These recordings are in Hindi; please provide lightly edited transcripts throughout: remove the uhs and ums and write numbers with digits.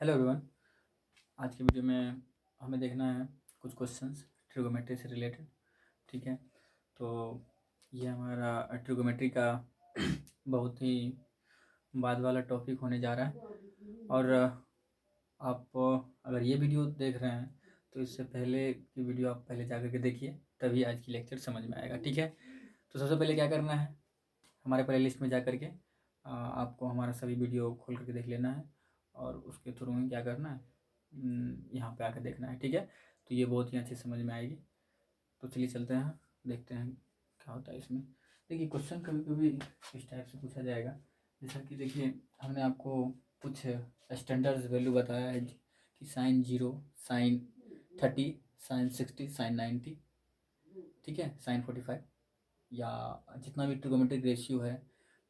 Hello everyone. आज की वीडियो में हमें देखना है कुछ क्वेश्चंस ट्रिगोमेट्री से रिलेटेड। ठीक है, तो ये हमारा ट्रिगोमेट्री का बहुत ही बाद वाला टॉपिक होने जा रहा है। और आप अगर ये वीडियो देख रहे हैं तो इससे पहले की वीडियो आप पहले जा करके देखिए, तभी आज की लेक्चर समझ में आएगा। ठीक है, तो सबसे पहले क्या करना है, हमारे प्ले लिस्ट में जा करके आपको हमारा सभी वीडियो खोल करके देख लेना है और उसके थ्रू ही क्या करना है, यहाँ पे आकर देखना है। ठीक है, तो ये बहुत ही अच्छी समझ में आएगी। तो चलिए चलते हैं, देखते हैं क्या होता है इसमें। देखिए, क्वेश्चन कभी कभी इस टाइप से पूछा जाएगा, जैसा कि देखिए हमने आपको कुछ स्टैंडर्ड वैल्यू बताया है कि साइन 0, साइन 30, साइन 60, साइन 90, ठीक है, साइन 45, या जितना भी ट्रिगोमेट्रिक रेशियो है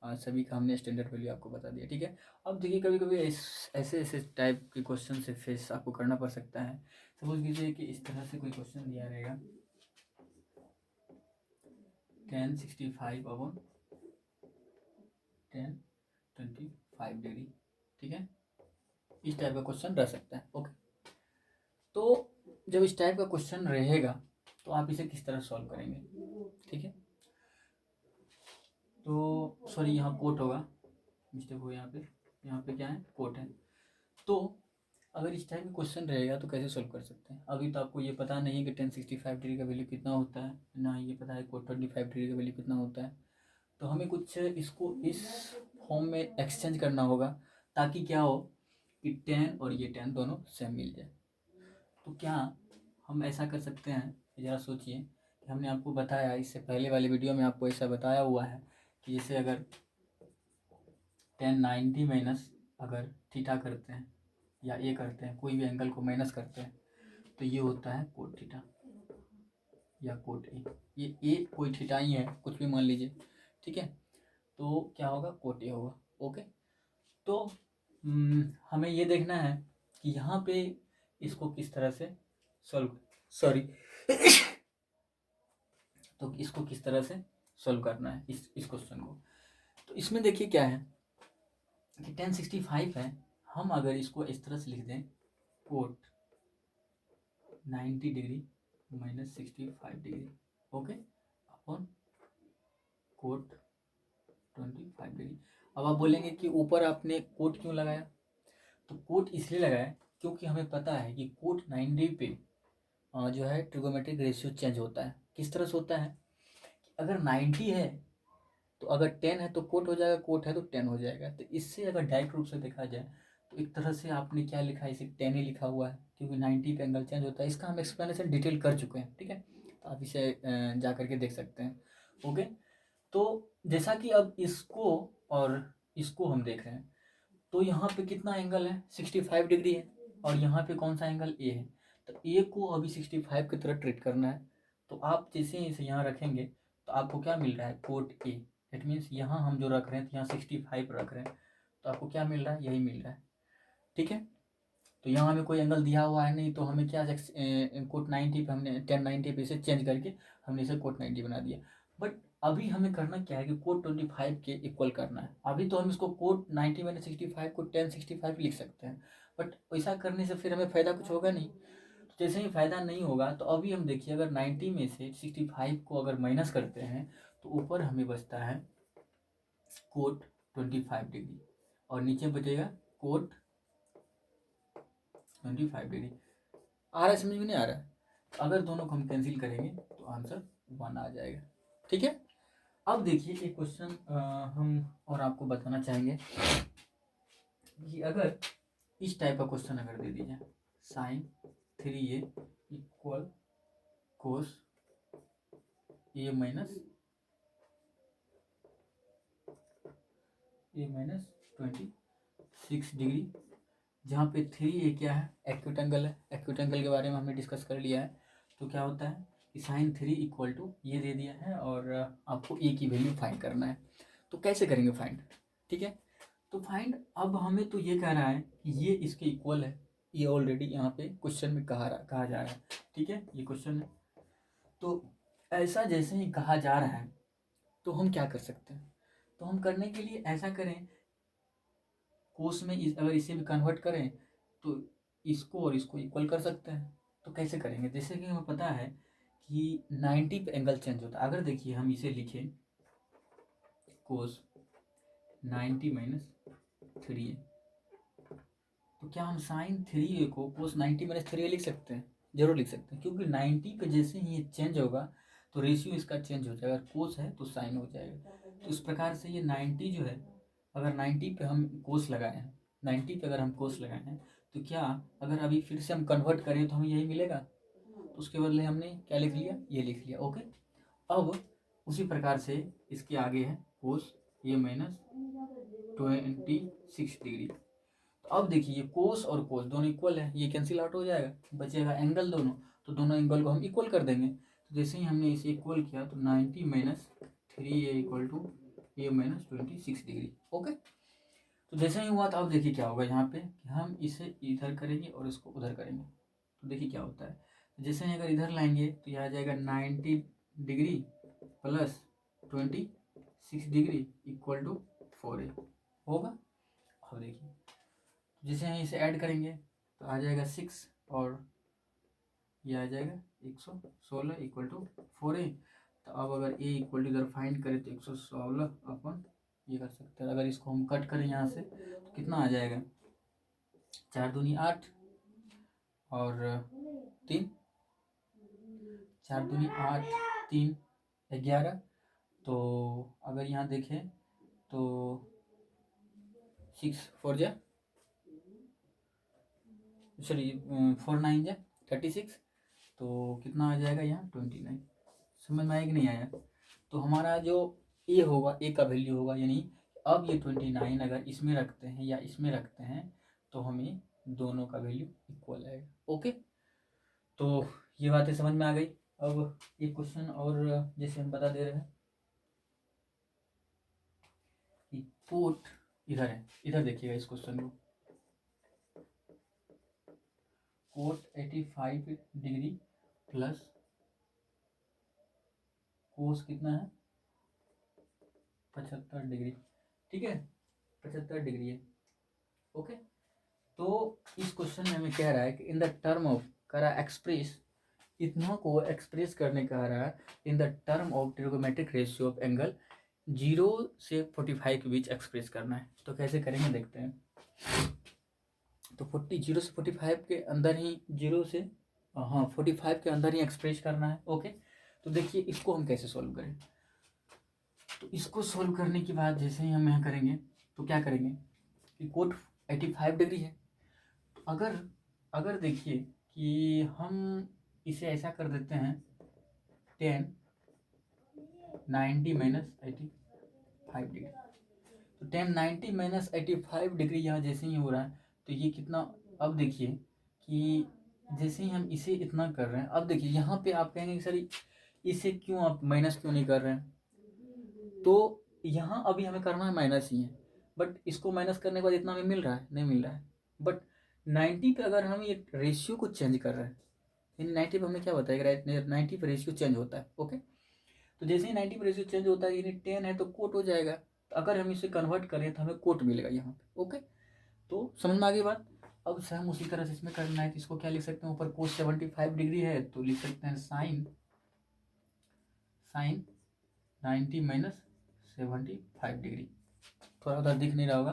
सभी का हमने स्टैंडर्ड वैल्यू आपको बता दिया। ठीक है, अब देखिए कभी कभी ऐसे ऐसे टाइप के क्वेश्चन से फेस आपको करना पड़ सकता है। सपोज कीजिए कि इस तरह से कोई क्वेश्चन दिया रहेगा, tan 65 अपॉन tan 25 डिग्री। ठीक है, इस टाइप का क्वेश्चन रह सकता है। ओके, तो जब इस टाइप का क्वेश्चन रहेगा तो आप इसे किस तरह सॉल्व करेंगे। ठीक है, तो सॉरी यहाँ कोट होगा, मिस्टेक हो यहाँ पे क्या है, कोट है। तो अगर इस टाइप का क्वेश्चन रहेगा तो कैसे सॉल्व कर सकते हैं। अभी तो आपको ये पता नहीं है कि tan 65 डिग्री का वैल्यू कितना होता है, ना ही ये पता है कोट 25 डिग्री का वैल्यू कितना होता है। तो हमें कुछ इसको इस फॉर्म में एक्सचेंज करना होगा ताकि क्या हो कि tan और ये tan दोनों सेम मिल जाए। तो क्या हम ऐसा कर सकते हैं, ज़रा सोचिए कि हमने आपको बताया इससे पहले वाले वीडियो में, आपको ऐसा बताया हुआ है कि जैसे अगर tan 90 माइनस अगर थीटा करते हैं या ए करते हैं, कोई भी एंगल को माइनस करते हैं, तो ये होता है कोट थीटा या कोट ए। ये ए कोई थीटा ही है, कुछ भी मान लीजिए। ठीक है, तो क्या होगा, कोट ए होगा। ओके, तो हमें ये देखना है कि यहाँ पे इसको किस तरह से सॉल्व, सॉरी तो इसको किस तरह से सॉल्व करना है इस क्वेश्चन को। तो इसमें देखिए क्या है कि tan 65 है, हम अगर इसको इस तरह से लिख दें cot 90 degree minus 65 degree, okay, upon cot 25 degree. अब आप बोलेंगे कि ऊपर आपने कोट क्यों लगाया, तो कोट इसलिए लगाया क्योंकि हमें पता है कि कोट 90 पे जो है ट्रिगोमेट्रिक रेशियो चेंज होता है। किस तरह से होता है, अगर 90 है तो अगर 10 है तो कोट हो जाएगा, कोट है तो 10 हो जाएगा। तो इससे अगर डायरेक्ट रूप से देखा जाए तो एक तरह से आपने क्या लिखा है, इसे 10 ही लिखा हुआ है क्योंकि 90 पे एंगल चेंज होता है। इसका हम एक्सप्लेनेशन डिटेल कर चुके हैं। ठीक है, तो आप इसे जा करके देख सकते हैं। ओके, तो जैसा कि अब इसको और इसको हम देख रहे हैं, तो यहाँ पे कितना एंगल है, 65 डिग्री है, और यहाँ पे कौन सा एंगल ए है। तो ए को अभी 65 की तरह ट्रीट करना है। तो आप जैसे ही इसे यहाँ रखेंगे तो आपको क्या मिल रहा है, कोट ए। दैट मीन्स यहाँ हम जो रख रहे हैं, तो यहाँ 65 रख रहे हैं, तो आपको क्या मिल रहा है, यही मिल रहा है। ठीक है, तो यहाँ हमें कोई एंगल दिया हुआ है नहीं, तो हमें क्या कोट 90 पे हमने 1090 पे इसे चेंज करके हमने इसे कोट 90 बना दिया। बट अभी हमें करना क्या है कि कोट 25 के इक्वल करना है। अभी तो हम इसको कोट 90 मैंने 65 को 1065 लिख सकते हैं, बट ऐसा करने से फिर हमें फ़ायदा कुछ होगा नहीं। तो जैसे ही फ़ायदा नहीं होगा, तो अभी हम देखिए अगर 90 में से 65 को अगर माइनस करते हैं तो ऊपर हमें बचता है कोट 25 डिग्री और नीचे बचेगा कोट 25 डिग्री। आ रहा है समझ में, नहीं आ रहा है? तो अगर दोनों को हम कैंसिल करेंगे तो आंसर 1 आ जाएगा। ठीक है, अब देखिए एक क्वेश्चन हम और आपको बताना चाहेंगे कि अगर इस टाइप का क्वेश्चन अगर दे दिया जाए, साइन 3a इक्वल कोस ए माइनस 26 डिग्री, जहाँ पे 3a क्या है, एक्यूट एंगल है। एक्यूट एंगल के बारे में हमने डिस्कस कर लिया है। तो क्या होता है कि साइन 3 इक्वल टू ये दे दिया है और आपको ए की वैल्यू फाइंड करना है। तो कैसे करेंगे फाइंड, ठीक है। तो फाइंड, अब हमें तो ये कह रहा है कि ये इसके इक्वल है, ये ऑलरेडी यहाँ पे क्वेश्चन में कहा जा रहा है। ठीक है, ये क्वेश्चन है, तो ऐसा जैसे ही कहा जा रहा है तो हम क्या कर सकते हैं। तो हम करने के लिए ऐसा करें, कोस में अगर इसे भी कन्वर्ट करें तो इसको और इसको इक्वल कर सकते हैं। तो कैसे करेंगे, जैसे कि हमें पता है कि 90 पे एंगल चेंज होता है। अगर देखिए हम इसे लिखें कोस 90 माइनस 3a, तो क्या हम साइन 3a को कोस 90 माइनस 3a लिख सकते हैं? जरूर लिख सकते हैं, क्योंकि 90 पे जैसे ही ये चेंज होगा तो रेशियो इसका चेंज हो जाएगा। अगर कोस है तो साइन हो जाएगा। तो इस प्रकार से ये 90 जो है, अगर 90 पे हम कोस लगाए हैं, 90 पे अगर हम कोस लगाए हैं, तो क्या अगर अभी फिर से हम कन्वर्ट करें तो हमें यही मिलेगा। तो उसके बदले हमने क्या लिख लिया, ये लिख लिया। ओके, अब उसी प्रकार से इसके आगे है कोस ये माइनस 26 डिग्री। तो अब देखिए ये कोस और कोस दोनों इक्वल है, ये कैंसिल आउट हो जाएगा, बचेगा एंगल दोनों। तो दोनों एंगल को हम इक्वल कर देंगे। तो जैसे ही हमने इसे इक्वल किया तो 90 minus 3a equal to a minus 26 degree. Okay, तो जैसे ही हुआ तो अब देखिए क्या होगा यहाँ पे कि हम इसे इधर करेंगे और इसको उधर करेंगे। तो देखिए क्या होता है, जैसे ही अगर इधर लाएंगे तो यह आ जाएगा 90 degree plus 26 degree equal to 4a होगा। अब देखिए जैसे हम इसे ऐड करेंगे तो आ जाएगा 6 और ये आ जाएगा 116 इक्वल टू 4a। तो अब अगर a इक्वल टू इधर फाइंड करें तो 116 अपन ये कर सकते हैं। अगर इसको हम कट करें यहाँ से तो कितना आ जाएगा, 4 दूनी 8 और 3, 4 दूनी 8 3 11। तो अगर यहाँ देखें तो 6 4 जा सॉरी 4 9 जा 36, तो कितना आ जाएगा यहाँ 29। समझ में आया कि नहीं आया? तो हमारा जो ए होगा, ए का वैल्यू होगा, यानी अब ये 29 अगर इसमें रखते हैं या इसमें रखते हैं तो हमें दोनों का वैल्यू इक्वल आएगा। ओके, तो ये बातें समझ में आ गई। अब एक क्वेश्चन और जैसे हम बता दे रहे हैं कि कोट इधर है, इधर देखिएगा इस क्वेश्चन को, कोट 85 डिग्री प्लस कोस कितना है 75 डिग्री। ठीक है, 75 डिग्री है। ओके, तो इस क्वेश्चन में हमें कह रहा है कि इन द टर्म ऑफ करा एक्सप्रेस, इतना को एक्सप्रेस करने कह रहा है in the term of trigonometric ratio of angle 0 से 45 के बीच एक्सप्रेस करना है। तो कैसे करेंगे देखते हैं। तो 0 से 45 के अंदर ही 0 से 45 के अंदर ही एक्सप्रेस करना है। ओके, तो देखिए इसको हम कैसे सॉल्व करें। तो इसको सॉल्व करने के बाद जैसे ही हम यहाँ करेंगे तो क्या करेंगे कि कोट 85 डिग्री है। तो अगर देखिए कि हम इसे ऐसा कर देते हैं 10 90 माइनस 85 डिग्री। तो 10 90 माइनस 85 डिग्री यहाँ जैसे ही हो रहा है तो ये कितना, अब देखिए कि जैसे ही हम इसे इतना कर रहे हैं, अब देखिए यहाँ पे आप कहेंगे सर इसे क्यों आप माइनस क्यों नहीं कर रहे हैं। तो यहाँ अभी हमें करना है माइनस ही है, बट इसको माइनस करने के बाद इतना हमें मिल रहा है, नहीं मिल रहा है। बट 90 पे अगर हम ये रेशियो को चेंज कर रहे हैं, यानी 90 पे हमने क्या बताया, राइट 90 पे रेशियो चेंज होता है। ओके, तो जैसे ही 90 पे रेशियो चेंज होता है यानी 10 है तो कोट हो जाएगा। तो अगर हम इसे कन्वर्ट करें तो हमें कोट मिलेगा यहाँ पे। ओके, तो समझ में आ गई बात। अब हम उसी तरह से इसमें करना है तो इसको क्या लिख सकते हैं, ऊपर कोस 75 डिग्री है तो लिख सकते हैं साइन 90 माइनस 75 डिग्री। थोड़ा उधर दिख नहीं रहा होगा,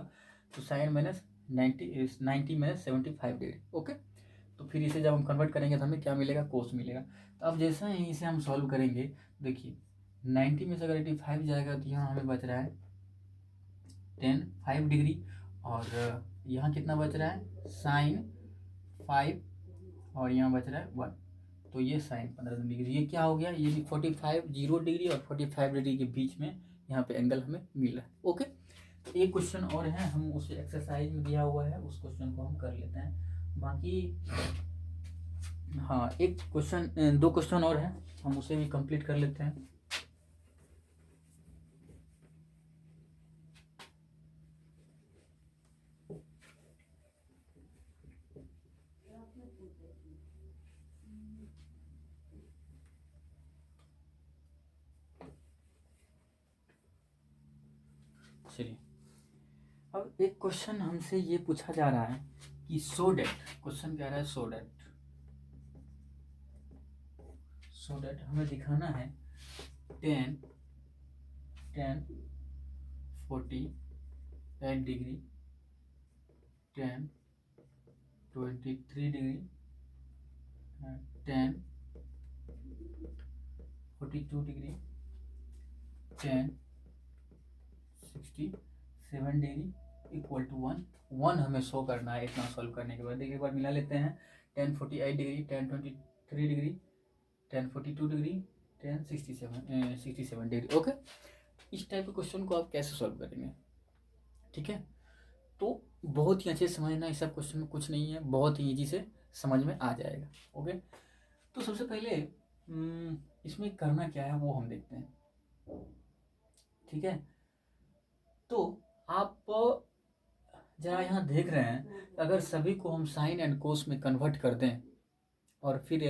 तो sine minus 90 minus 75 degree. Okay, तो फिर इसे जब हम कन्वर्ट करेंगे तो हमें क्या मिलेगा, कोस मिलेगा। तो अब जैसे ही इसे हम सॉल्व करेंगे, देखिए 90 में से अगर 85 जाएगा तो यहाँ हमें बच रहा है 5 डिग्री, और यहाँ कितना बच रहा है साइन 5, और यहाँ बच रहा है 1। तो ये साइन 15 डिग्री, ये क्या हो गया, ये 45 0 डिग्री और 45 डिग्री के बीच में यहाँ पे एंगल हमें मिल रहा है। ओके, तो एक क्वेश्चन और है, हम उसे एक्सरसाइज में दिया हुआ है, उस क्वेश्चन को हम कर लेते हैं। बाकी हाँ एक क्वेश्चन, 2 क्वेश्चन और हैं, हम उसे भी कंप्लीट कर लेते हैं। चलिए, अब एक क्वेश्चन हमसे ये पूछा जा रहा है कि सो डेट, क्वेश्चन कह रहा है सो डेट हमें दिखाना है 10 48 degree, 10 23 degree, 10 42 degree, 10 67 degree equal to 1 हमें शो करना है। इतना सॉल्व करने के बाद देखिए एक बार मिला लेते हैं। 10 48 degree, 10 23 degree, 10 42 degree, 10 67 degree. Okay, इस टाइप के क्वेश्चन को आप कैसे सॉल्व करेंगे, ठीक है। तो बहुत ही अच्छे से समझना, इस सब क्वेश्चन में कुछ नहीं है, बहुत ही ईजी से समझ में आ जाएगा। ओके, तो सबसे पहले इसमें करना क्या है वो हम देखते हैं, ठीक है। तो आप जरा यहाँ देख रहे हैं, अगर सभी को हम साइन एंड कोस में कन्वर्ट कर दें और फिर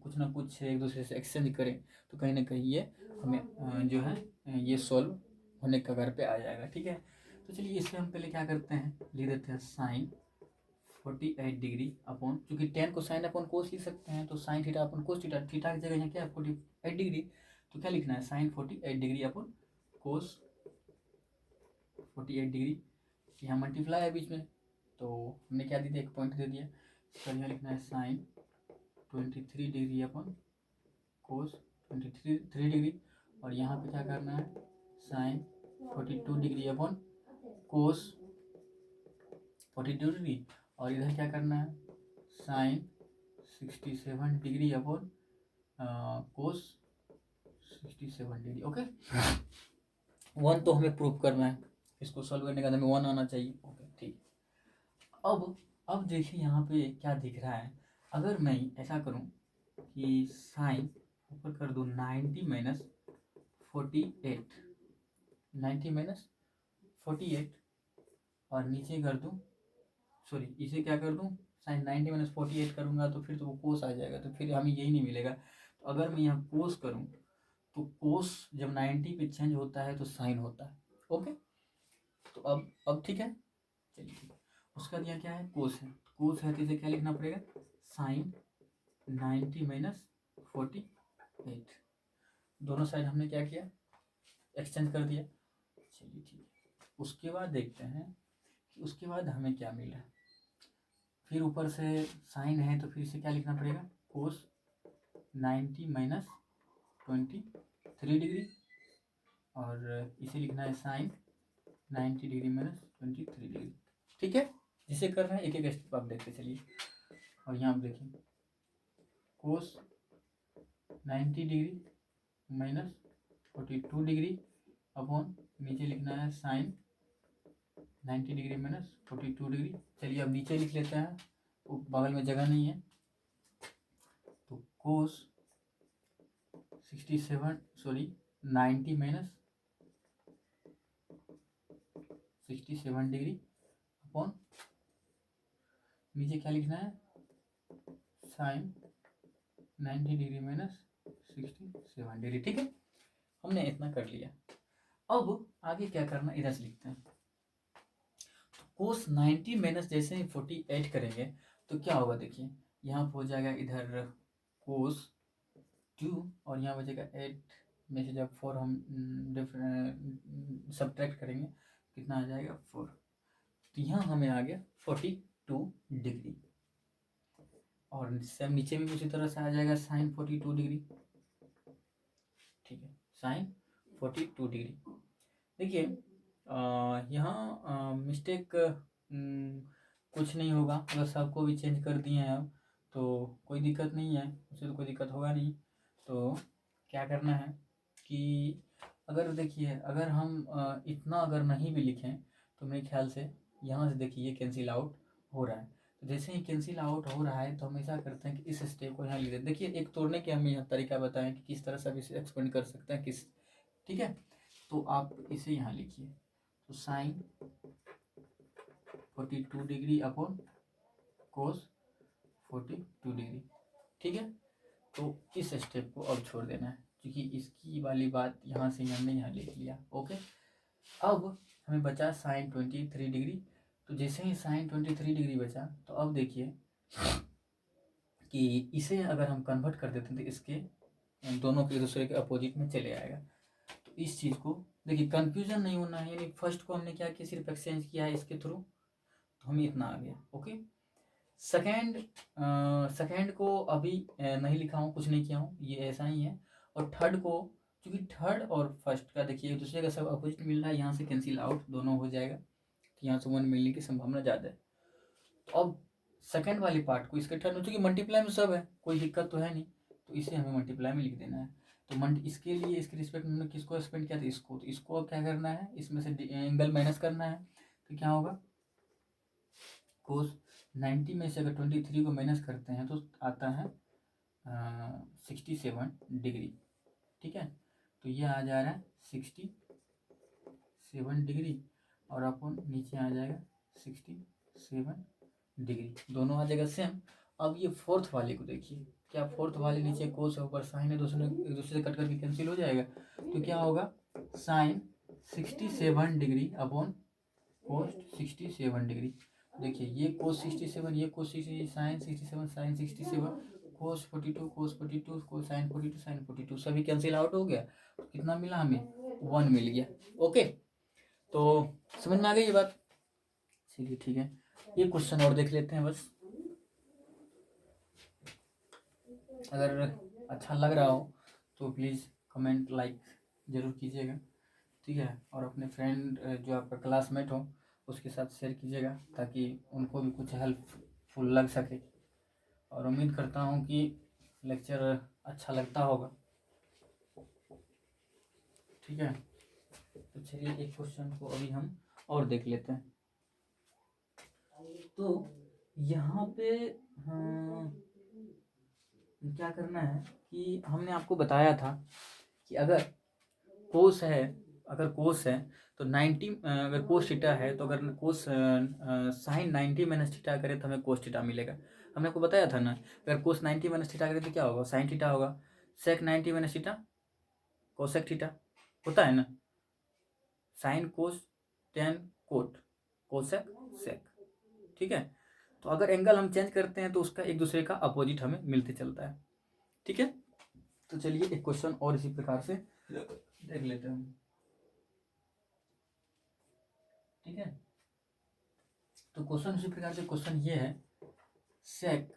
कुछ ना कुछ एक दूसरे से एक्सचेंज करें तो कहीं ना कहीं ये हमें जो है ये सॉल्व होने के कगार पे आ जाएगा, ठीक है। तो चलिए इसमें हम पहले क्या करते हैं, लिख देते हैं साइन 48 डिग्री अपॉन, क्योंकि 10 को साइन अपॉन कोस लिख सकते हैं, तो sine theta upon cos theta, theta की जगह यहाँ क्या है 48 डिग्री, तो क्या लिखना है sine 48 degree upon cos 48 degree. यहाँ मल्टीप्लाई है बीच में, तो हमने क्या दे दिया, एक पॉइंट दे दिया। इसका यहाँ लिखना है साइन 23 डिग्री अपन कोस 23 डिग्री, और यहाँ पे क्या करना है साइन 42 डिग्री अपन कोस 42 डिग्री, और इधर क्या करना है साइन 67 डिग्री अपन कोस 67 डिग्री। ओके, 1 तो हमें प्रूव करना है, इसको सॉल्व करने का हमें 1 आना चाहिए। ओके, ठीक। अब देखिए यहाँ पे क्या दिख रहा है, अगर मैं ऐसा करूँ कि साइन ऊपर कर दूँ 90 माइनस 48, 90 माइनस 48, और नीचे कर दूँ, सॉरी इसे क्या कर दूँ, साइन 90 माइनस 48 करूँगा तो फिर तो वो कोस आ जाएगा, तो फिर हमें यही नहीं मिलेगा। तो अगर मैं यहाँ कोस करूँ तो कोस जब 90 पे चेंज होता है तो साइन होता है। ओके, तो अब ठीक है, चलिए ठीक है। उसका दिया क्या है कोस है, कोस है तो इसे क्या लिखना पड़ेगा साइन 90 माइनस 48, दोनों साइड हमने क्या किया एक्सचेंज कर दिया। चलिए ठीक है, उसके बाद देखते हैं कि उसके बाद हमें क्या मिला। फिर ऊपर से साइन है तो फिर इसे क्या लिखना पड़ेगा कोस 90 माइनस 23 डिग्री, और इसे लिखना है साइन 90 डिग्री माइनस 23 डिग्री, ठीक है। जिसे कर रहे हैं एक एक स्टेप आप देखते चलिए। और यहाँ आप देखिए कोस 90 डिग्री माइनस 42 डिग्री अपॉन नीचे लिखना है साइन 90 डिग्री माइनस 42 डिग्री। चलिए अब नीचे लिख लेते हैं, तो बगल में जगह नहीं है, तो कोस 90 माइनस 67 डिग्री अपॉन नीचे क्या लिखना है साइन 90 डिग्री माइनस 67 डिग्री, ठीक है। हमने इतना कर लिया। अब आगे क्या करना, इधर से लिखते हैं। तो कोस 90 माइनस जैसे ही 48 करेंगे तो क्या होगा, देखिए यहाँ हो जाएगा इधर कोस 2, और यहाँ बचेगा 8 में से जब 4 हम सब्ट्रैक्ट करेंगे कितना आ जाएगा 4, तो यहाँ हमें आ गया 42 डिग्री, और सेम नीचे में उसी तरह से आ जाएगा साइन 42 डिग्री, ठीक है साइन 42 डिग्री। देखिए यहाँ मिस्टेक कुछ नहीं होगा, अगर सबको भी चेंज कर दिए हैं अब तो कोई दिक्कत नहीं है, उससे तो कोई दिक्कत होगा नहीं। तो क्या करना है कि अगर देखिए अगर हम इतना अगर नहीं भी लिखें तो मेरे ख्याल से यहाँ से देखिए ये कैंसिल आउट हो रहा है, तो जैसे ही कैंसिल आउट हो रहा है तो हम ऐसा करते हैं कि इस स्टेप को यहाँ लिख देते। देखिए एक तोड़ने के हमें यहाँ तरीका बताएं कि किस तरह से आप इसे एक्सपेंड कर सकते हैं किस, ठीक है। तो आप इसे यहाँ लिखिए, तो sine 42 degree upon cos 42 degree, ठीक है। तो इस स्टेप को अब छोड़ देना है क्योंकि इसकी वाली बात यहाँ से हमने यहाँ लिख लिया। ओके, अब हमें बचा साइन 23 डिग्री तो जैसे ही साइन 23 डिग्री बचा, तो अब देखिए कि इसे अगर हम कन्वर्ट कर देते हैं तो इसके दोनों के दूसरे के अपोजिट में चले आएगा। तो इस चीज़ को देखिए, कंफ्यूजन नहीं होना है। यानी फर्स्ट को हमने क्या किया, सिर्फ एक्सचेंज किया है इसके थ्रू, तो हमें इतना आ गया। ओके, सेकेंड को अभी नहीं लिखा हूँ, कुछ नहीं किया हूँ, ये ऐसा ही है। और थर्ड को, क्योंकि थर्ड और फर्स्ट का देखिए एक दूसरे का सब अपोजिट मिल रहा है, यहाँ से कैंसिल आउट दोनों हो जाएगा, तो यहाँ से 1 मिलने की संभावना ज़्यादा है। तो अब सेकेंड वाले पार्ट को इसके थर्ड में, चूँकि मल्टीप्लाई में सब है, कोई दिक्कत तो है नहीं, तो इसे हमें मल्टीप्लाई में लिख देना है। तो इसके लिए इसके रिस्पेक्ट में हमने किसको एक्सपेंड किया था, इसको। तो इसको अब क्या करना है, इसमें से एंगल माइनस करना है। तो क्या होगा, कोस 90 में से अगर 23 को माइनस करते हैं तो आता है 67 डिग्री। ठीक है, तो ये आ जा रहा है 67 डिग्री, और अपन नीचे आ जाएगा 67 डिग्री, दोनों आ जाएगा सेम। अब ये फोर्थ वाले को देखिए, क्या फोर्थ वाले नीचे कोस है, ऊपर साइन है, एक दूसरे से कट करके कैंसिल हो जाएगा। तो क्या होगा, sine 67 degree upon cos 67 degree. देखिए ये कोस 67, ये cos 67, sine 67, sine 67, cos 42, cos 42, cos sine 42, sine 42, सभी कैंसिल आउट हो गया। तो कितना मिला हमें, 1 मिल गया। ओके, तो समझ में आ गई ये बात। चलिए ठीक है, ये क्वेश्चन और देख लेते हैं बस। अगर अच्छा लग रहा हो तो प्लीज़ कमेंट लाइक ज़रूर कीजिएगा, ठीक है। और अपने फ्रेंड जो आपका क्लासमेट हो उसके साथ शेयर कीजिएगा, ताकि उनको भी कुछ हेल्पफुल लग सके। और उम्मीद करता हूँ कि लेक्चर अच्छा लगता होगा, ठीक है। तो चलिए एक क्वेश्चन को अभी हम और देख लेते हैं। तो यहाँ पे क्या करना है कि हमने आपको बताया था कि अगर कोस है तो 90, अगर कोस थीटा है तो अगर कोस साइन 90 माइनस थीटा करे तो हमें कोस थीटा मिलेगा। हमने आपको बताया था ना, अगर कोस 90 माइनस थीटा करे तो क्या होगा, साइन थीटा होगा। Sec 90 minus theta cosec theta होता है ना, sine cos tan cot cosec sec, ठीक है। तो अगर एंगल हम चेंज करते हैं तो उसका एक दूसरे का अपोजिट हमें मिलते चलता है, ठीक है। तो चलिए एक क्वेश्चन और इसी प्रकार से देख लेते हैं, ठीक है। तो क्वेश्चन इसी प्रकार से, क्वेश्चन ये है, सेक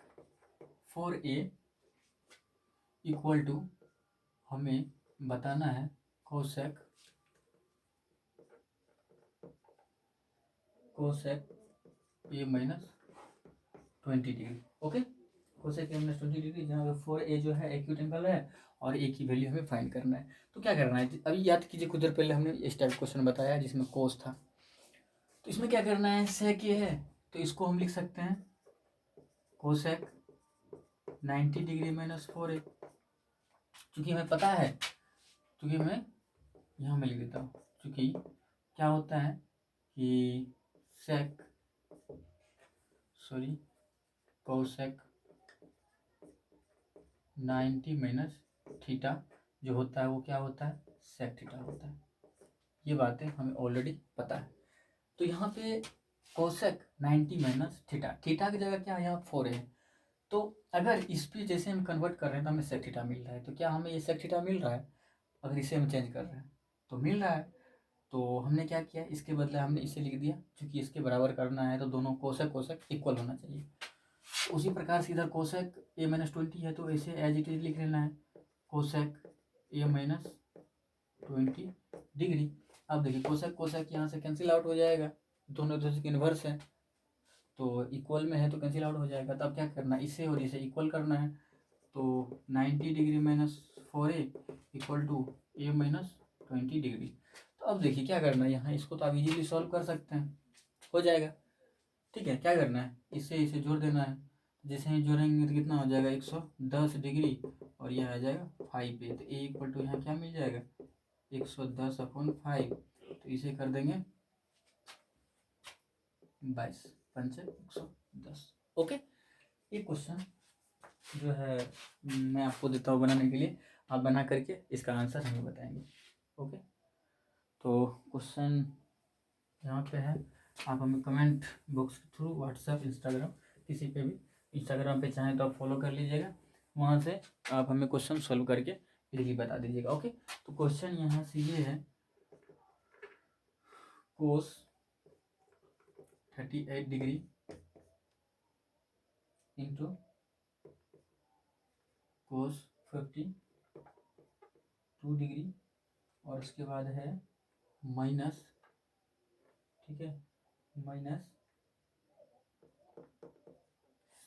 4a इक्वल टू, हमें बताना है कोसेक ए माइनस 20 डिग्री। ओके, कोसेक ए माइनस 20 डिग्री, जहाँ 4a जो है एक्यूट एंगल है और ए की वैल्यू हमें फाइंड करना है। तो क्या करना है, अभी याद कीजिए कुछ देर पहले हमने इस टाइप क्वेश्चन बताया जिसमें कोस था। तो इसमें क्या करना है, सेक ए है तो इसको हम लिख सकते हैं कोसेक 90 डिग्री माइनस 4a। चूँकि हमें पता है, चूँकि हमें यहाँ मैं लिख देता हूँ, चूँकि क्या होता है कि कोसेक 90 माइनस थीटा जो होता है वो क्या होता है, सेक थीटा होता है। ये बातें हमें ऑलरेडी पता है। तो यहाँ पे कोसेक 90 माइनस थीटा, थीटा की जगह क्या है, यहाँ 4 है। तो अगर इस पे जैसे हम कन्वर्ट कर रहे हैं तो हमें सेक थीटा मिल रहा है। तो क्या हमें ये सेक थीटा मिल रहा है, अगर इसे हम चेंज कर रहे हैं तो मिल रहा है। तो हमने क्या किया, इसके बदले हमने इसे लिख दिया, क्योंकि इसके बराबर करना है तो दोनों कोसेक कोसेक इक्वल होना चाहिए। उसी प्रकार से इधर कोसेक ए माइनस 20 है तो इसे एज इट इज लिख लेना है, कोसेक ए माइनस 20 डिग्री। अब देखिए कोसेक कोसेक यहाँ से कैंसिल आउट हो जाएगा, दोनों दूसरे के इन्वर्स है तो इक्वल में है तो कैंसिल आउट हो जाएगा। तब क्या करना है, इसे और इसे इक्वल करना है। तो 90 degree minus 4a equal to A minus 20 degree. तो अब देखिए क्या करना है, यहाँ इसको तो आप इजीली सॉल्व कर सकते हैं, हो जाएगा, ठीक है। क्या करना है, इससे इसे जोड़ देना है, जैसे ही जोड़ेंगे तो कितना हो जाएगा 110 डिग्री, और यह आ जाएगा 5a। तो ए इक्वल टू यहाँ क्या मिल जाएगा 110 अपॉन 5, तो इसे कर देंगे 22 पंचे 110। ओके, ये क्वेश्चन जो है मैं आपको देता हूँ बनाने के लिए, आप बना करके इसका आंसर हमें बताएंगे। ओके, तो क्वेश्चन यहाँ पे है, आप हमें कमेंट बॉक्स के थ्रू व्हाट्सएप, इंस्टाग्राम, किसी पे भी, इंस्टाग्राम पे चाहें तो आप फॉलो कर लीजिएगा, वहाँ से आप हमें क्वेश्चन सॉल्व करके इजीली बता दीजिएगा। ओके, तो क्वेश्चन यहाँ से ये है, कोस 38 डिग्री इंटू कोस 52 डिग्री, और इसके बाद है माइनस, ठीक है, माइनस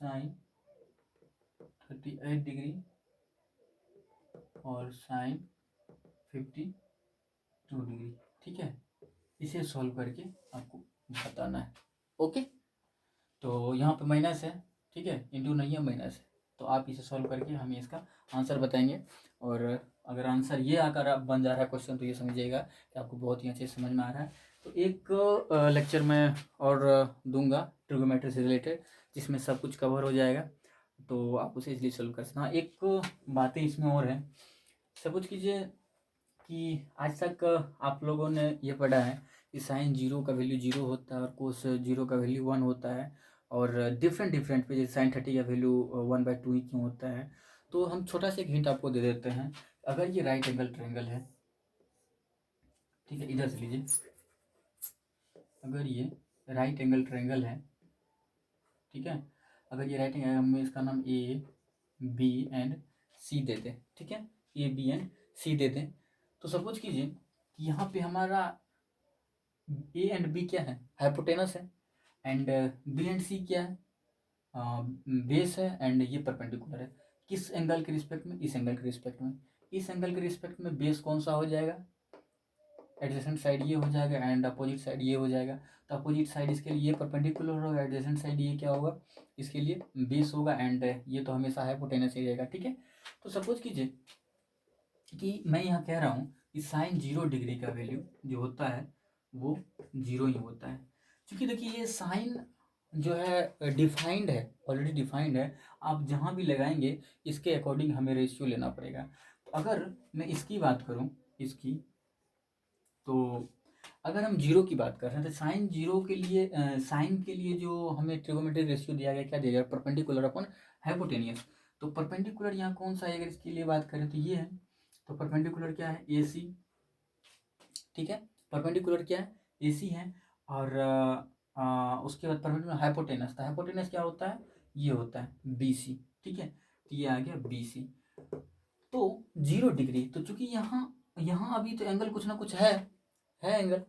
साइन 38 डिग्री और साइन 52 डिग्री। ठीक है, इसे सॉल्व करके आपको बताना है। ओके, तो यहाँ पे माइनस है, ठीक है, इंटू नहीं है, माइनस है, तो आप इसे सॉल्व करके हमें इसका आंसर बताएंगे। और अगर आंसर ये आकर आप बन जा रहा है क्वेश्चन, तो ये समझिएगा कि आपको बहुत ही अच्छे से समझ में आ रहा है। तो एक लेक्चर में और दूंगा ट्रिगोनोमेट्री से रिलेटेड, जिसमें सब कुछ कवर हो जाएगा, तो आप उसे इजली सॉल्व कर सकते हैं। हाँ, एक बातें इसमें और है। सपोज कीजिए कि आज तक आप लोगों ने ये पढ़ा है कि साइन जीरो का वैल्यू जीरो होता है और कोस जीरो का वैल्यू वन होता है, और डिफरेंट डिफरेंट पे जैसे साइन 30 का वैल्यू 1/2 ही क्यों होता है। तो हम छोटा सा एक हिंट आपको दे देते हैं। अगर ये राइट एंगल ट्रायंगल है, ठीक है, इधर से लीजिए, अगर ये राइट एंगल ट्रायंगल है, ठीक है, अगर ये राइट एंगल, हम इसका नाम ए बी एंड सी दे दें, ठीक है, ए बी एंड सी दे दें, तो सपोज कीजिए कि यहाँ पे हमारा ए एंड बी क्या है, हाइपोटेनस है, एंड बी एंड सी क्या है, बेस है, एंड ये परपेंडिकुलर है। किस एंगल के रिस्पेक्ट में, इस एंगल के रिस्पेक्ट में। इस एंगल के रिस्पेक्ट में बेस कौन सा हो जाएगा, एडजेसेंट साइड ये हो जाएगा, एंड अपोजिट साइड ये हो जाएगा। तो अपोजिट साइड इसके लिए परपेंडिकुलर होगा, एडजेसेंट साइड ये क्या होगा, इसके लिए बेस होगा, एंड ये तो हमेशा हाइपोटेनस ही रहेगा। ठीक है, तो सपोज कीजिए कि मैं यहाँ कह रहा हूँ कि साइन 0 डिग्री का वैल्यू जो होता है वो 0 ही होता है। क्योंकि देखिए ये साइन जो है डिफाइंड है, ऑलरेडी डिफाइंड है, आप जहाँ भी लगाएंगे इसके अकॉर्डिंग हमें रेशियो लेना पड़ेगा। तो अगर मैं इसकी बात करूँ, इसकी, तो अगर हम जीरो की बात कर रहे हैं तो साइन जीरो के लिए, साइन के लिए जो हमें ट्रिगोनोमेट्रिक रेशियो दिया गया, क्या दिया गया, परपेंडिकुलर अपन हाइपोटेनियस। तो परपेंडिकुलर यहाँ कौन सा है, अगर इसके लिए बात करें तो ये है। तो परपेंडिकुलर क्या है, ए सी, ठीक है, परपेंडिकुलर क्या है, ए सी है। और उसके बाद परपेंडिकुलर हाइपोटेनस, तो हाइपोटेनस क्या होता है, ये होता है बी सी। ठीक है, तो ये आ गया बी सी। तो 0 डिग्री, तो चूंकि यहाँ यहाँ अभी तो एंगल कुछ ना कुछ है एंगल,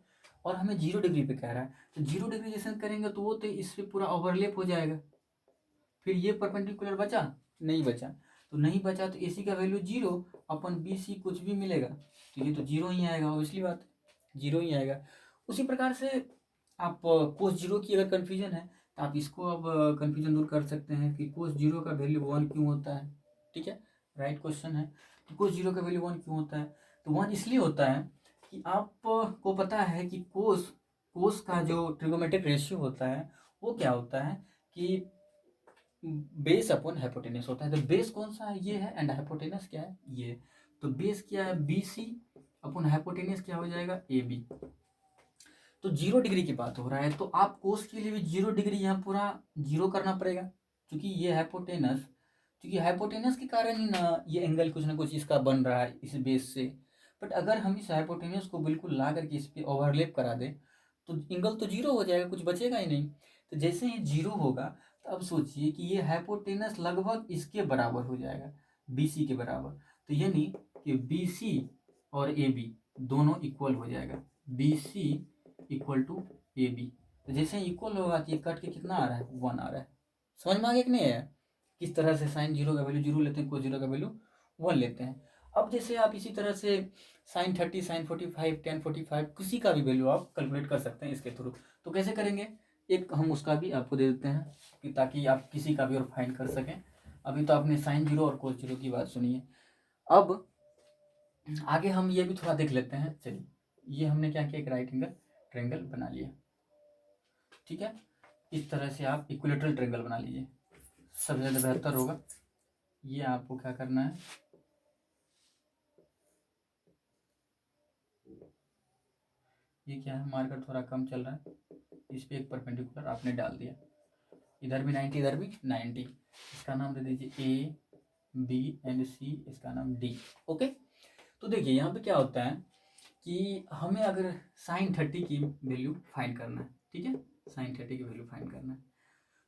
और हमें 0 डिग्री पे कह रहा है, तो 0 डिग्री जैसे करेंगे तो वो तो इस पे पूरा ओवरलेप हो जाएगा। फिर ये परपेंडिकुलर बचा, नहीं बचा, तो नहीं बचा तो AC का वैल्यू 0, अपन BC कुछ भी मिलेगा तो ये तो 0 ही आएगा, ऑब्वियसली बात है 0 ही आएगा। उसी प्रकार से आप कोस 0 की अगर कन्फ्यूजन है तो आप इसको अब कन्फ्यूजन दूर कर सकते हैं कि कोस 0 का वैल्यू 1 क्यों होता है। ठीक है, राइट क्वेश्चन है, तो कोस 0 का वैल्यू 1 क्यों होता है, तो 1 इसलिए होता है कि आपको पता है कि कोस कोस का जो ट्रिगोमेट्रिक रेशियो होता है वो क्या होता है कि बेस अपॉन हाइपोटेनस होता है। तो बेस कौन सा है, ये है, एंड हाइपोटेनस क्या है, ये। तो बेस क्या है, बी सी, अपॉन हाइपोटेनस क्या हो जाएगा, ए बी। तो 0 डिग्री की बात हो रहा है, तो आप कोस के लिए भी 0 डिग्री यहाँ पूरा 0 करना पड़ेगा, क्योंकि ये हाइपोटेनस, क्योंकि हाइपोटेनस के कारण ही ना ये एंगल कुछ ना कुछ इसका बन रहा है इस बेस से। बट अगर हम इस हाइपोटेनस को बिल्कुल ला करके इस पर ओवरलेप करा दें तो एंगल तो 0 हो जाएगा, कुछ बचेगा ही नहीं। तो जैसे ही 0 होगा, तो अब सोचिए कि ये हाइपोटेनस लगभग इसके बराबर हो जाएगा, BC के बराबर। तो यानी कि BC और AB दोनों इक्वल हो जाएगा, BC इक्वल टू AB। तो जैसे ही इक्वल होगा तो ये कट के कितना आ रहा है, 1 आ रहा है। समझ में आ गया कि नहीं है, किस तरह से साइन 0 का वैल्यू 0 लेते हैं, कोस 0 का वैल्यू 1 लेते हैं। अब जैसे आप इसी तरह से साइन 30, साइन 45, टेन 45 किसी का भी वैल्यू आप कैलकुलेट कर सकते हैं इसके थ्रू। तो कैसे करेंगे, एक हम उसका भी आपको दे देते हैं कि ताकि आप किसी का भी और फाइंड कर सकें। अभी तो आपने साइन 0 और कोस 0 की बात सुनी है, अब आगे हम ये भी थोड़ा देख लेते हैं। चलिए, ये हमने क्या किया, एक राइट एंगल ट्रायंगल बना लिया। ठीक है, इस तरह से आप इक्विलेटरल ट्रायंगल बना लीजिए, सबसे ज़्यादा बेहतर होगा। ये आपको क्या करना है, ये क्या है, मार्कर थोड़ा कम चल रहा है, इस पर एक परपेंडिकुलर आपने डाल दिया, इधर भी 90 इधर भी 90, इसका नाम दे दीजिए ए बी एंड सी, इसका नाम डी। ओके, तो देखिए यहाँ पे क्या होता है कि हमें अगर साइन 30 की वैल्यू फाइंड करना है, ठीक है, साइन 30 की वैल्यू फाइंड करना है,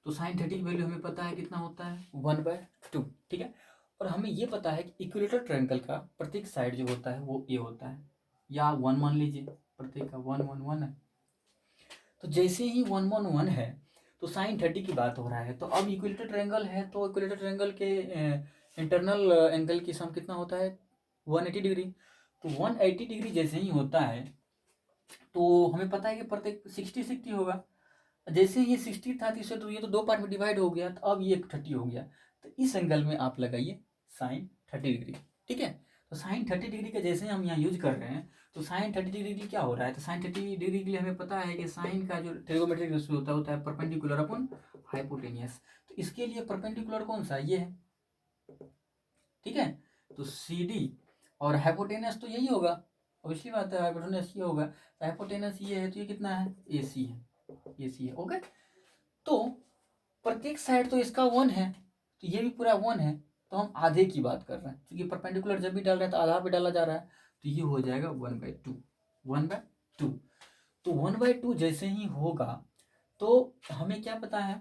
तो साइन 30 की वैल्यू हमें पता है कितना होता है 1/2, ठीक है। और हमें ये पता है कि इक्विलेटरल ट्रायंगल का प्रत्येक साइड जो होता है वो ए होता है, या 1 मान लीजिए, प्रत्येक का 1 1 1 है। तो जैसे ही 1 1 1 है तो साइन 30 की बात हो रहा है, तो अब इक्विलेटरल ट्रायंगल है तो इक्विलेटरल ट्रायंगल के इंटरनल एंगल की सम कितना होता है 180 डिग्री। तो 180 डिग्री जैसे ही होता है तो हमें पता है कि प्रत्येक 60 60 होगा। जैसे ये 60 था तीसरे, तो ये तो 2 पार्ट में डिवाइड हो गया, तो अब ये 30 हो गया, तो इस एंगल में आप लगाइए साइन 30 डिग्री, ठीक है। तो साइन 30 डिग्री का जैसे हम यहाँ यूज कर रहे हैं, तो साइन 30 डिग्री के लिए क्या हो रहा है, तो साइन 30 डिग्री के लिए हमें पता है कि साइन का जो ट्रिगोनोमेट्रिक रेशियो होता है परपेंडिकुलर अपॉन हाइपोटेनियस। तो इसके लिए परपेंडिकुलर कौन सा, ये है, ठीक है। तो सी डी और हाइपोटेनस तो यही होगा, ऑब्वियसली बात है, हाइपोटेनस ये होगा, तो हाइपोटेनस ये है, तो ये कितना है ए सी है, ए सी है। ओके, तो प्रत्येक साइड तो इसका 1 है, तो ये भी पूरा 1 है, तो हम आधे की बात कर रहे हैं, क्योंकि परपेंडिकुलर जब भी डाल रहे हैं तो आधा पे डाला जा रहा है, तो ये हो जाएगा 1/2, 1/2। तो 1/2 जैसे ही होगा तो हमें क्या पता है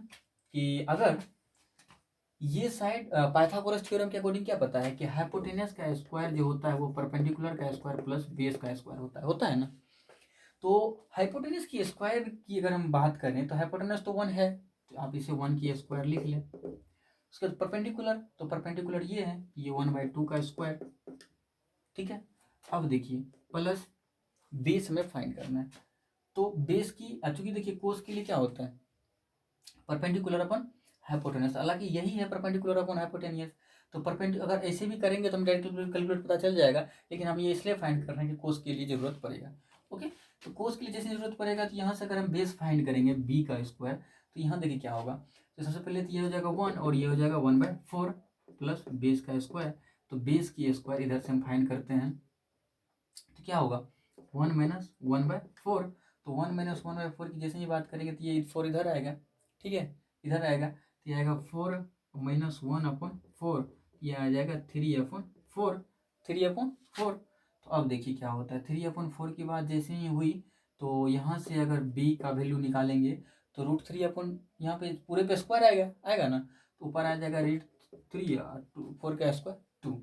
कि अगर ये साइड पाइथागोरस थ्योरम के अकॉर्डिंग क्या पता है कि हाइपोटेनस का स्क्वायर जो होता है वो परपेंडिकुलर का स्क्वायर प्लस बेस का स्क्वायर होता है ना। तो हाइपोटेनस की स्क्वायर की अगर हम बात करें तो हाइपोटेनस तो 1 है, तो आप इसे 1 की स्क्वायर लिख लें। उसके बाद परपेंडिकुलर, तो परपेंडिकुलर ये है, ये 1/2 का स्क्वायर, ठीक है। अब देखिए प्लस बेस में फाइंड करना है, तो बेस की चूंकि देखिए कोस के लिए क्या होता है परपेंडिकुलर अपन हाइपोटेनस, हालांकि यही है परपेंडिकुलर अपन हाइपोटेनियस। तो अगर ऐसे भी करेंगे तो हम डायरेक्ट कैलकुलेट पता चल जाएगा, लेकिन हम ये इसलिए फाइंड कर रहे हैं कि कोस के लिए जरूरत पड़ेगा। ओके, तो कोस के लिए जैसे जरूरत पड़ेगा, तो यहाँ से अगर हम बेस फाइंड करेंगे बी का स्क्वायर, तो यहाँ देखिए क्या होगा, तो सबसे पहले तो ये हो जाएगा 1 और ये हो जाएगा 1/4 प्लस बेस का स्क्वायर, तो बेस की स्क्वायर इधर से हम फाइंड करते हैं, तो क्या होगा 1 - 1/4। तो 1 - 1/4 की जैसे ही बात करेंगे तो ये 4 इधर आएगा, ठीक है, इधर आएगा, तो ये आएगा 4 - 1/4, ये आ जाएगा 3/4, 3/4। तो अब देखिए क्या होता है, 3/4 की बात जैसे ही हुई, तो यहाँ से अगर b का वैल्यू निकालेंगे तो √3 अपन यहाँ पे पूरे पे स्क्वायर आएगा ना, तो ऊपर आ जाएगा √3 4 का स्क्वायर 2,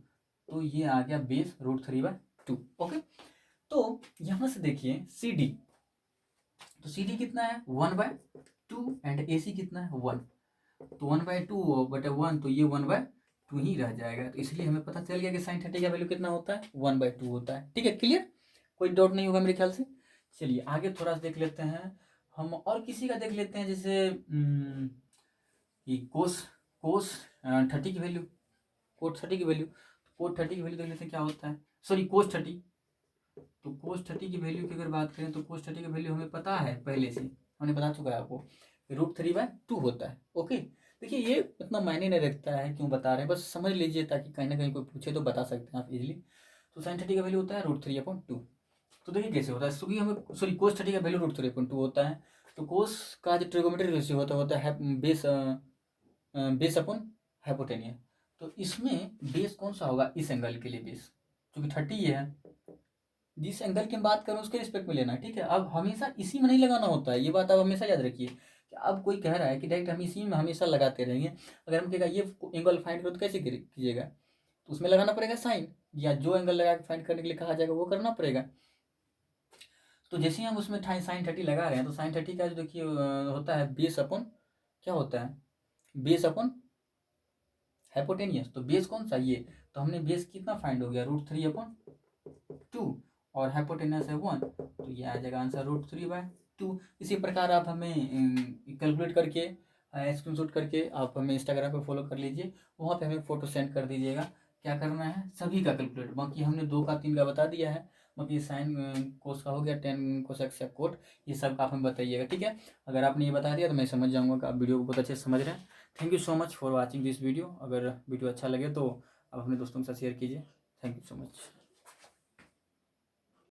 तो ये आ गया बेस √3/2। ओके, तो यहाँ से देखिए सी डी, तो सी डी कितना है 1/2 एंड ए सी कितना है 1, तो 1/2/1, तो ये 1/2 ही रह जाएगा, तो इसलिए हमें पता चल गया कि साइन 30 का वैल्यू कितना होता है 1/2 होता है। ठीक है, क्लियर, कोई डाउट नहीं होगा मेरे ख्याल से। चलिए आगे थोड़ा सा देख लेते हैं हम, और किसी का देख लेते हैं, जैसे कि कोस कोस 30 की वैल्यू, कोट 30 की वैल्यू, कोट 30 की वैल्यू देख लेते हैं क्या होता है, सॉरी कोस 30। तो कोस 30 की वैल्यू की अगर बात करें तो कोस 30 की वैल्यू हमें पता है, पहले से हमने बता चुका है आपको, √3/2 होता है। ओके, देखिए ये इतना मायने नहीं रखता है क्यों बता रहे हैं, बस समझ लीजिए ताकि कहीं ना कहीं कोई पूछे तो बता सकते हैं आप इजीली। तो साइन 30 का वैल्यू होता है √3/2। तो देखिए कैसे होता है, क्योंकि हमें सॉरी कोस 30 का वैल्यू √3/2 होता है, तो कोस का जो ट्रिगोनोमेट्रिक रेशियो होता है बेस अपॉन हाइपोटेनियस। तो इसमें बेस कौन सा होगा इस एंगल के लिए, बेस क्योंकि 30 ये है, जिस एंगल की हम बात करें उसके रिस्पेक्ट में लेना है, ठीक है। अब हमेशा इसी में नहीं लगाना होता है, ये बात आप हमेशा याद रखिए कि अब कोई कह रहा है कि डायरेक्ट हम इसी में हमेशा लगाते रहेंगे, अगर हम कहेगा ये एंगल फाइंड करो तो कैसे कीजिएगा, तो उसमें लगाना पड़ेगा साइन, या जो एंगल लगा के फाइंड करने के लिए कहा जाएगा वो करना पड़ेगा। तो जैसे ही हम उसमें साइन 30 लगा रहे हैं, तो साइन 30 का जो देखिए होता है बेस अपॉन, क्या होता है बेस अपॉन हाइपोटेनियस, तो बेस कौन सा ये, तो हमने बेस कितना फाइंड हो गया √3/2 और हाइपोटेनस है 1, तो ये आ जाएगा आंसर √3/2। इसी प्रकार आप हमें कैलकुलेट करके स्क्रीनशॉट करके आप हमें इंस्टाग्राम पे फॉलो कर लीजिए, वहाँ पे हमें फ़ोटो सेंड कर दीजिएगा। क्या करना है सभी का कैलकुलेट, बाकी हमने 2 का 3 का बता दिया है, बाकी साइन कोस का हो गया 10 कोसेक कोट, ये सब का आप हमें बताइएगा, ठीक है। अगर आपने ये बता दिया तो मैं समझ जाऊँगा कि आप वीडियो को बहुत अच्छे से समझ रहे हैं। Thank you so much for watching this video. अगर वीडियो अच्छा लगे तो आप अपने दोस्तों के साथ शेयर कीजिए। Thank you so much.